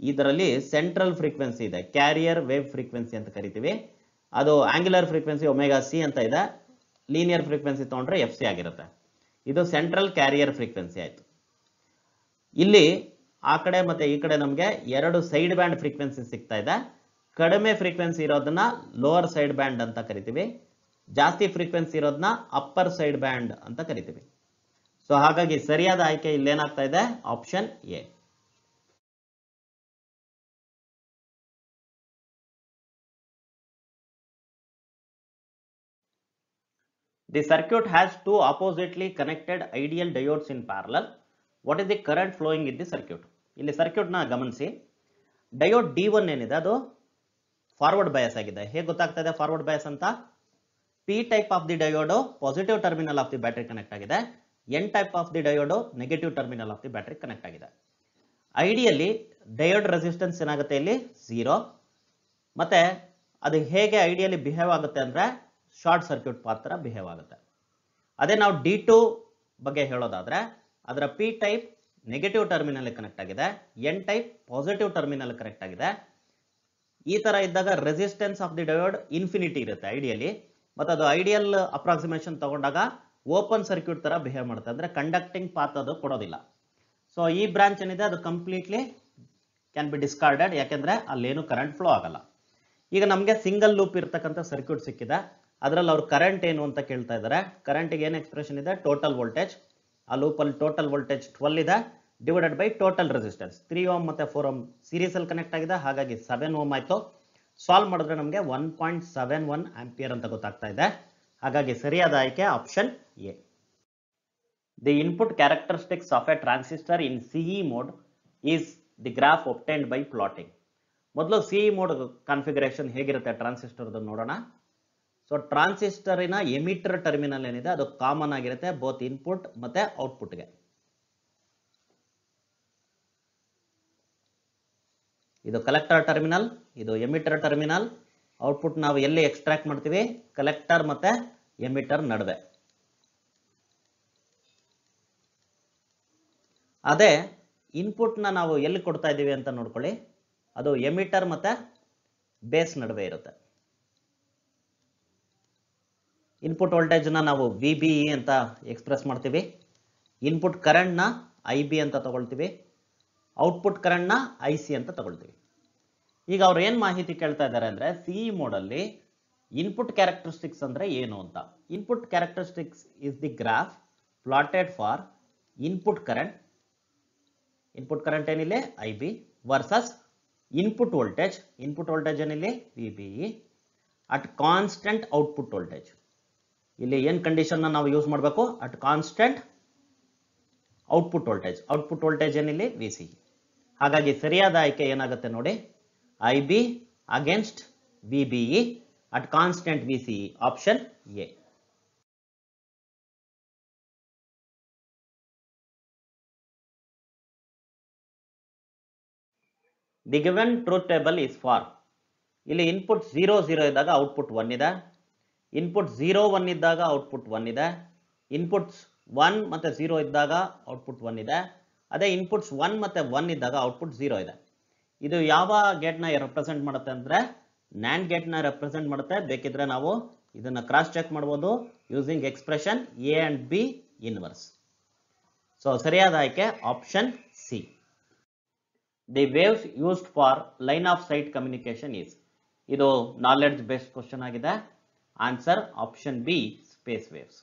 ಇದರಲ್ಲಿ ಸೆಂಟ್ರಲ್ ಫ್ರೀಕ್ವೆನ್ಸಿ ಇದೆ, ಕ್ಯಾರಿಯರ್ ವೇವ್ ಫ್ರೀಕ್ವೆನ್ಸಿ ಅಂತ ಕರಿತೀವಿ. ಅದು ಆಂಗ್ಯುಲರ್ ಫ್ರೀಕ್ವೆನ್ಸಿ ಒಮೆಗಾ ಸಿ ಅಂತ ಇದೆ, ಲೀನಿಯರ್ ಫ್ರೀಕ್ವೆನ್ಸಿ ತಗೊಂಡ್ರೆ ಎಫ್ ಸಿ ಆಗಿರುತ್ತೆ. ಇದು ಸೆಂಟ್ರಲ್ ಕ್ಯಾರಿಯರ್ ಫ್ರೀಕ್ವೆನ್ಸಿ ಆಯ್ತು. ಇಲ್ಲಿ ಆ ಕಡೆ ಮತ್ತೆ ಈ ಕಡೆ ನಮಗೆ 2 ಸೈಡ್ ಬ್ಯಾಂಡ್ ಫ್ರೀಕ್ವೆನ್ಸಿ ಸಿಗ್ತಾ ಇದೆ. ಕಡಿಮೆ ಫ್ರೀಕ್ವೆನ್ಸಿ ಇರೋದನ್ನ ಲೋವರ್ ಸೈಡ್ ಬ್ಯಾಂಡ್ ಅಂತ ಕರಿತೀವಿ, ಜಾಸ್ತಿ ಫ್ರೀಕ್ವೆನ್ಸಿ ಇರೋದನ್ನ ಅಪ್ಪರ್ ಸೈಡ್ ಬ್ಯಾಂಡ್ ಅಂತ ಕರಿತೀವಿ. ಸೊ ಹಾಗಾಗಿ ಸರಿಯಾದ ಆಯ್ಕೆ ಇಲ್ಲೇನಾಗ್ತಾ ಇದೆ, option A. The circuit has 2 oppositely connected ideal diodes in parallel. What is the current flowing in the circuit? ಇಲ್ಲಿ ಸರ್ಕ್ಯೂಟ್ ನ ಗಮನಿಸಿ. ಡಯೋಡ್ D1 ಏನಿದೆ ಅದು ಫಾರ್ವರ್ಡ್ ಬಯಾಸ್ ಆಗಿದೆ. ಹೇಗೆ ಗೊತ್ತಾಗ್ತಾ ಇದೆ ಫಾರ್ವರ್ಡ್ ಬಯಾಸ್ ಅಂತ, P type of the diode positive terminal of the battery connect ಆಗಿದೆ, N type of the diode negative terminal of the battery connect ಆಗಿದೆ. ಐಡಿಯಲಿ ಡಯೋಡ್ ರೆಸಿಸ್ಟೆನ್ಸ್ ಏನಾಗುತ್ತೆ ಇಲ್ಲಿ 0. ಮತ್ತೆ ಅದು ಹೇಗೆ ಐಡಿಯಲಿ ಬಿಹೇವ್ ಆಗುತ್ತೆ ಅಂದ್ರೆ ಶಾರ್ಟ್ ಸರ್ಕ್ಯೂಟ್ ಪಾತ್ರ ಬಿಹೇವ್ ಆಗುತ್ತೆ. ಅದೇ ನಾವು D2 ಬಗ್ಗೆ ಹೇಳೋದಾದ್ರೆ ಅದರ P type negative terminal connect ಆಗಿದೆ, N type positive terminal connect ಆಗಿದೆ. ಈ ತರ ಇದ್ದಾಗ resistance of the diode infinity ಇರುತ್ತೆ ಐಡಿಯಲಿ. ಮತ್ತೆ ಅದು ಐಡಿಯಲ್ ಅಪ್ರಾಕ್ಸಿಮೇಷನ್ ತಗೊಂಡಾಗ ಓಪನ್ ಸರ್ಕ್ಯೂಟ್ ತರ ಬಿಹೇವ್ ಮಾಡುತ್ತೆ, ಅಂದ್ರೆ ಕಂಡಕ್ಟಿಂಗ್ ಪಾತ್ ಅದು ಕೊಡೋದಿಲ್ಲ. ಸೊ ಈ ಬ್ರಾಂಚ್ ಏನಿದೆ ಅದು ಕಂಪ್ಲೀಟ್ಲಿ ಕ್ಯಾನ್ ಬಿ ಡಿಸ್ಕಾರ್ಡೆಡ್, ಯಾಕೆಂದ್ರೆ ಅಲ್ಲೇನು ಕರೆಂಟ್ ಫ್ಲೋ ಆಗಲ್ಲ. ಈಗ ನಮಗೆ ಸಿಂಗಲ್ ಲೂಪ್ ಇರ್ತಕ್ಕಂಥ ಸರ್ಕ್ಯೂಟ್ ಸಿಕ್ಕಿದೆ, ಅದರಲ್ಲಿ ಅವ್ರು ಕರೆಂಟ್ ಏನು ಅಂತ ಕೇಳ್ತಾ ಇದ್ದಾರೆ. ಕರೆಂಟ್ಗೆ ಏನು ಎಕ್ಸ್ಪ್ರೆಷನ್ ಇದೆ, ಟೋಟಲ್ ವೋಲ್ಟೇಜ್. ಆ ಲೂಪಲ್ಲಿ ಟೋಟಲ್ ವೋಲ್ಟೇಜ್ 12 ಇದೆ, divided by total resistance 3 ohm ಮತ್ತೆ 4 ಓಮ್ ಸೀರೀಸ್ ಅಲ್ಲಿ ಕನೆಕ್ಟ್ ಆಗಿದೆ, ಹಾಗಾಗಿ 7 ಓಮ್ ಆಯ್ತು. ಸಾಲ್ವ್ ಮಾಡಿದ್ರೆ ನಮಗೆ 1.71 ಆಂಪಿಯರ್ ಅಂತ ಗೊತ್ತಾಗ್ತಾ ಇದೆ. ಹಾಗಾಗಿ ಸರಿಯಾದ ಆಯ್ಕೆ option A. The input characteristics of a transistor in CE mode is the graph obtained by plotting. ಮೊದಲು ಸಿಇ ಮೋಡ್ ಕಾನ್ಫಿಗರೇಷನ್ ಹೇಗಿರುತ್ತೆ ಟ್ರಾನ್ಸಿಸ್ಟರ್ ನೋಡೋಣ. ಸೊ ಟ್ರಾನ್ಸಿಸ್ಟರಿನ ಎಮಿಟರ್ ಟರ್ಮಿನಲ್ ಏನಿದೆ ಅದು ಕಾಮನ್ ಆಗಿರುತ್ತೆ ಬೋತ್ ಇನ್ಪುಟ್ ಮತ್ತೆ ಔಟ್ಪುಟ್ಗೆ. ಇದು ಕಲೆಕ್ಟರ್ ಟರ್ಮಿನಲ್, ಇದು ಎಮಿಟರ್ ಟರ್ಮಿನಲ್. ಔಟ್ಪುಟ್ ನಾವು ಎಲ್ಲಿ ಎಕ್ಸ್ಟ್ರಾಕ್ಟ್ ಮಾಡ್ತೀವಿ, ಕಲೆಕ್ಟರ್ ಮತ್ತೆ ಎಮಿಟರ್ ನಡುವೆ. ಅದೇ ಇನ್ಪುಟ್ ನಾವು ಎಲ್ಲಿ ಕೊಡ್ತಾ ಇದ್ದೀವಿ ಅಂತ ನೋಡ್ಕೊಳ್ಳಿ, ಅದು ಎಮಿಟರ್ ಮತ್ತೆ ಬೇಸ್ ನಡುವೆ ಇರುತ್ತೆ. ಇನ್ಪುಟ್ ವೋಲ್ಟೇಜ್ ನಾವು VBE ಅಂತ ಎಕ್ಸ್ಪ್ರೆಸ್ ಮಾಡ್ತೀವಿ, ಇನ್ಪುಟ್ ಕರೆಂಟ್ ನ IB ಅಂತ ತಗೊಳ್ತೀವಿ, ಔಟ್ಪುಟ್ ಕರೆಂಟ್ ನ IC ಅಂತ ತಗೊಳ್ತೀವಿ. ಈಗ ಅವ್ರು ಏನ್ ಮಾಹಿತಿ ಕೇಳ್ತಾ ಇದ್ದಾರೆ ಅಂದ್ರೆ ಸಿಇ ಮೋಡ್ ಅಲ್ಲಿ ಇನ್ಪುಟ್ ಕ್ಯಾರೆಕ್ಟರಿಸ್ಟಿಕ್ಸ್ ಅಂದ್ರೆ ಏನು ಅಂತ. Input characteristics is the graph plotted for input current. Input current ಏನಿಲ್ಲ IB versus input voltage. Input voltage ಏನಿಲ್ಲ VBE at constant output voltage. ಇಲ್ಲಿ ಏನ್ ಕಂಡೀಷನ್ ನಾವು ಯೂಸ್ ಮಾಡಬೇಕು, at constant output voltage. Output voltage ಏನಿಲ್ಲ VCE. ಹಾಗಾಗಿ ಸರಿಯಾದ ಆಯ್ಕೆ ಏನಾಗುತ್ತೆ ನೋಡಿ, IB against VBE at constant VCE, option A. The given truth table is for. ಇಲ್ಲಿ ಇನ್ಪುಟ್ 0 0 ಇದ್ದಾಗ ಔಟ್ಪುಟ್ 1 ಇದೆ, ಇನ್ಪುಟ್ 0 1 ಇದ್ದಾಗ ಔಟ್ಪುಟ್ 1 ಇದೆ, ಇನ್ಪುಟ್ಸ್ 1 ಮತ್ತೆ 0 ಇದ್ದಾಗ ಔಟ್ಪುಟ್ 1 ಇದೆ. ಅದೇ ಇನ್ಪುಟ್ಸ್ 1 ಮತ್ತೆ 1 ಇದ್ದಾಗ ಔಟ್ಪುಟ್ 0 ಇದೆ. ಇದು ಯಾವ ಗೇಟ್ ನ ರೆಪ್ರೆಸೆಂಟ್ ಮಾಡುತ್ತೆ ಅಂದ್ರೆ ನ್ಯಾಂಡ್ ಗೇಟ್ ನ ರೆಪ್ರೆಸೆಂಟ್ ಮಾಡುತ್ತೆ. ಬೇಕಿದ್ರೆ ನಾವು ಇದನ್ನ ಕ್ರಾಸ್ ಚೆಕ್ ಮಾಡಬಹುದು using expression A and B inverse. So ಸರಿಯಾದ ಆಯ್ಕೆ option C. The waves used for line off site communication is. ಇದು ನಾಲೆಡ್ಜ್ ಬೇಸ್ಡ್ ಕ್ವಶನ್ ಆಗಿದೆ. Answer option B, space waves.